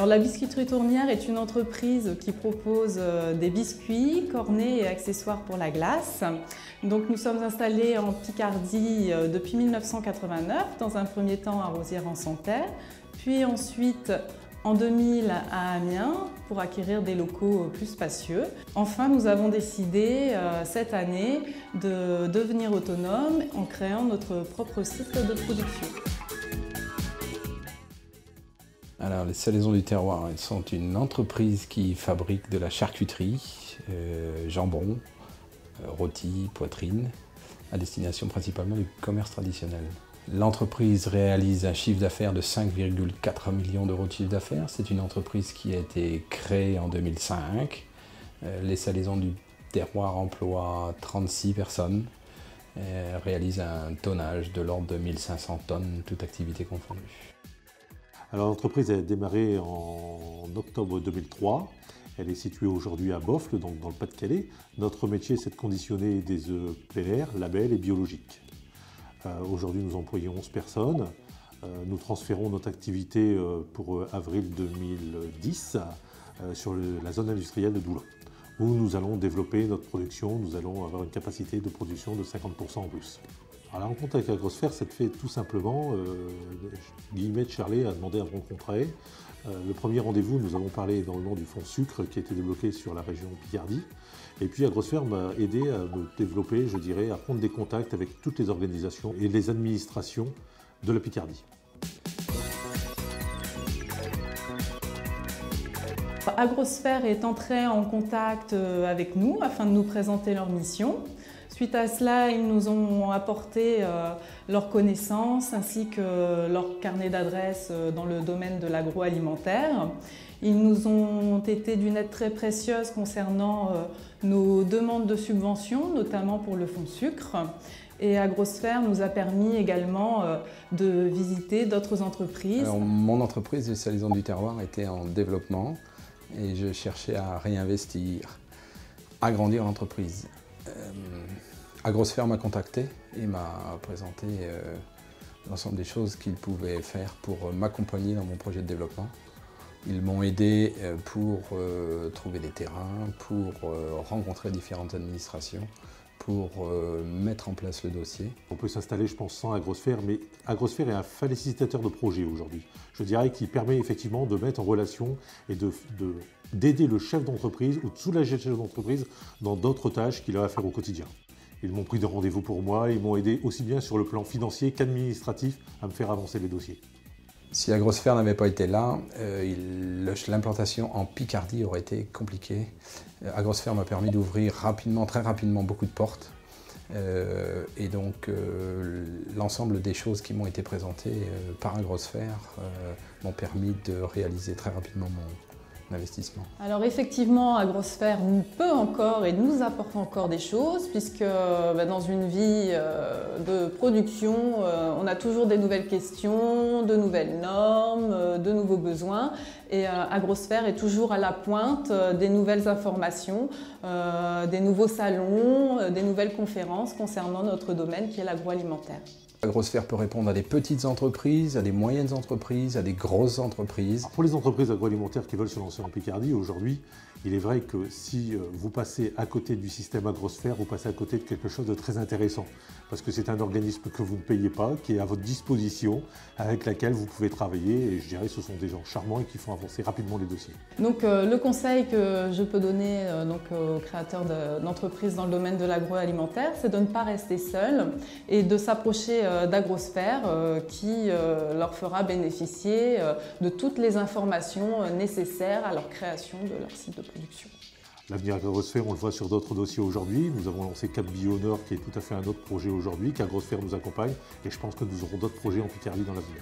Alors la biscuiterie Tournière est une entreprise qui propose des biscuits, cornets et accessoires pour la glace. Donc nous sommes installés en Picardie depuis 1989, dans un premier temps à Rosières-en-Santerre, puis ensuite en 2000 à Amiens pour acquérir des locaux plus spacieux. Enfin, nous avons décidé cette année de devenir autonomes en créant notre propre site de production. Alors, les Salaisons du Terroir sont une entreprise qui fabrique de la charcuterie, jambon, rôti, poitrine, à destination principalement du commerce traditionnel. L'entreprise réalise un chiffre d'affaires de 5,4 millions d'euros de chiffre d'affaires. C'est une entreprise qui a été créée en 2005. Les Salaisons du Terroir emploient 36 personnes, réalise un tonnage de l'ordre de 1500 tonnes, toute activité confondue. Alors l'entreprise a démarré en octobre 2003. Elle est située aujourd'hui à Boffles, donc dans le Pas-de-Calais. Notre métier, c'est de conditionner des œufs plein air, labels et biologiques. Aujourd'hui, nous employons 11 personnes. Nous transférons notre activité pour avril 2010 sur la zone industrielle de Doullens, où nous allons développer notre production. Nous allons avoir une capacité de production de 50% en plus. Alors, la rencontre avec Agrosphère, ça te fait tout simplement, Guillemette Charlet a demandé à me rencontrer. Le premier rendez-vous, nous avons parlé dans le nom du fonds sucre qui a été débloqué sur la région Picardie. Et puis Agrosphère m'a aidé à me développer, je dirais, à prendre des contacts avec toutes les organisations et les administrations de la Picardie. Agrosphère est entré en contact avec nous afin de nous présenter leur mission. Suite à cela, ils nous ont apporté leurs connaissances ainsi que leur carnet d'adresses dans le domaine de l'agroalimentaire. Ils nous ont été d'une aide très précieuse concernant nos demandes de subventions, notamment pour le fonds sucre. Et Agrosphère nous a permis également de visiter d'autres entreprises. Alors, mon entreprise, les Salaisons du Terroir, était en développement et je cherchais à réinvestir, agrandir l'entreprise. Agrosphère m'a contacté et m'a présenté l'ensemble des choses qu'ils pouvaient faire pour m'accompagner dans mon projet de développement. Ils m'ont aidé pour trouver des terrains, pour rencontrer différentes administrations, pour mettre en place le dossier. On peut s'installer, je pense, sans Agrosphère, mais Agrosphère est un facilitateur de projet aujourd'hui. Je dirais qu'il permet effectivement de mettre en relation et d'aider le chef d'entreprise ou de soulager le chef d'entreprise dans d'autres tâches qu'il a à faire au quotidien. Ils m'ont pris de rendez-vous pour moi, ils m'ont aidé aussi bien sur le plan financier qu'administratif à me faire avancer les dossiers. Si Agrosphère n'avait pas été là, l'implantation en Picardie aurait été compliquée. Agrosphère m'a permis d'ouvrir rapidement, très rapidement, beaucoup de portes. Et donc l'ensemble des choses qui m'ont été présentées par Agrosphère m'ont permis de réaliser très rapidement mon investissement. Alors effectivement, Agrosphère peut encore et nous apporte encore des choses puisque dans une vie de production, on a toujours des nouvelles questions, de nouvelles normes, de nouveaux besoins et Agrosphère est toujours à la pointe des nouvelles informations, des nouveaux salons, des nouvelles conférences concernant notre domaine qui est l'agroalimentaire. Agrosphère peut répondre à des petites entreprises, à des moyennes entreprises, à des grosses entreprises. Alors pour les entreprises agroalimentaires qui veulent se lancer en Picardie, aujourd'hui, il est vrai que si vous passez à côté du système Agrosphère, vous passez à côté de quelque chose de très intéressant. Parce que c'est un organisme que vous ne payez pas, qui est à votre disposition, avec laquelle vous pouvez travailler. Et je dirais que ce sont des gens charmants et qui font avancer rapidement les dossiers. Donc le conseil que je peux donner aux créateurs d'entreprises dans le domaine de l'agroalimentaire, c'est de ne pas rester seul et de s'approcher d'Agrosphère qui leur fera bénéficier de toutes les informations nécessaires à leur création de leur site de production. L'avenir Agrosphère, on le voit sur d'autres dossiers aujourd'hui. Nous avons lancé Cap Bio Nord, qui est tout à fait un autre projet aujourd'hui, qu'Agrosphère nous accompagne. Et je pense que nous aurons d'autres projets en Picardie dans l'avenir.